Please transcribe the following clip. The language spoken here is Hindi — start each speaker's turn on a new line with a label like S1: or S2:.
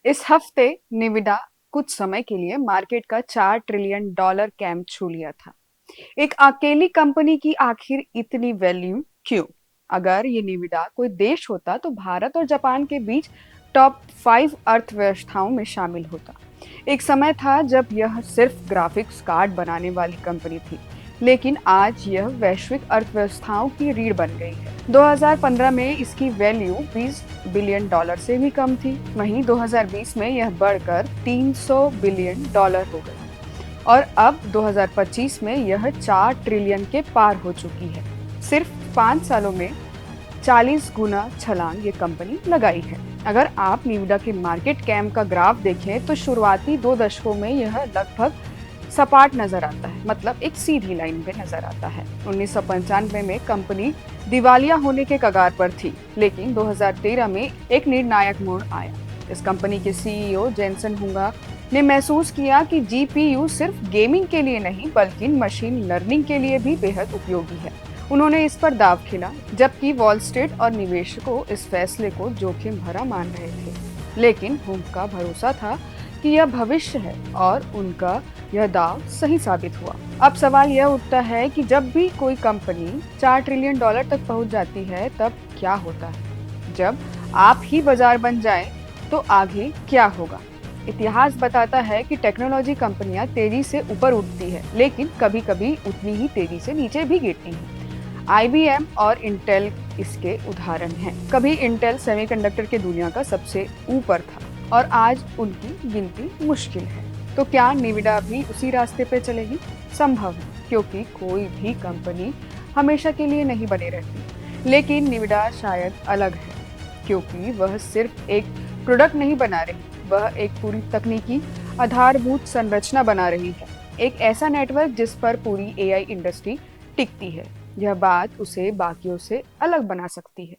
S1: इस हफ्ते निविडा कुछ समय के लिए मार्केट का $4 ट्रिलियन कैंप छू लिया था। एक अकेली कंपनी की आखिर इतनी वैल्यू क्यों? अगर ये निविडा कोई देश होता तो भारत और जापान के बीच टॉप 5 अर्थव्यवस्थाओं में शामिल होता। एक समय था जब यह सिर्फ ग्राफिक्स कार्ड बनाने वाली कंपनी थी, लेकिन आज यह वैश्विक अर्थव्यवस्थाओं की रीढ़ बन गई है। 2015 में इसकी वैल्यू $20 बिलियन से भी कम थी। वहीं 2020 में यह बढ़कर $300 बिलियन हो गई और अब 2025 में यह 4 ट्रिलियन के पार हो चुकी है। सिर्फ 5 सालों में 40 गुना छलांग ये कंपनी लगाई है। अगर आप निविडा के मार्केट कैप का ग्राफ देखें तो शुरुआती 2 दशकों में यह लगभग सपाट नजर आता है, मतलब एक सीधी लाइन पे नजर आता है। 1995 में कंपनी दिवालिया होने के कगार पर थी, लेकिन 2013 में एक निर्णायक मोड़ आया। इस कंपनी के सीईओ जेनसन हुंगा ने महसूस किया कि जीपीयू सिर्फ गेमिंग के लिए नहीं बल्कि मशीन लर्निंग के लिए भी बेहद उपयोगी है। उन्होंने इस पर दाव खेला, जबकि वॉल स्ट्रीट और निवेशकों इस फैसले को जोखिम भरा मान रहे थे। लेकिन हुंग का भरोसा था कि यह भविष्य है और उनका यह दाव सही साबित हुआ। अब सवाल यह उठता है कि जब भी कोई कंपनी $4 ट्रिलियन तक पहुंच जाती है तब क्या होता है? जब आप ही बाजार बन जाएं तो आगे क्या होगा? इतिहास बताता है कि टेक्नोलॉजी कंपनियां तेजी से ऊपर उठती है, लेकिन कभी-कभी उतनी ही तेजी से नीचे भी गिरती हैं। आईबीएम और इंटेल इसके उदाहरण हैं। कभी इंटेल सेमीकंडक्टर की दुनिया का सबसे ऊपर था और आज उनकी गिनती मुश्किल है। तो क्या निविडा भी उसी रास्ते पे चलेगी? संभव है, क्योंकि कोई भी कंपनी हमेशा के लिए नहीं बनी रहती। लेकिन निविडा शायद अलग है, क्योंकि वह सिर्फ एक प्रोडक्ट नहीं बना रही, वह एक पूरी तकनीकी आधारभूत संरचना बना रही है। एक ऐसा नेटवर्क जिस पर पूरी एआई इंडस्ट्री टिकती है। यह बात उसे बाकियों से अलग बना सकती है।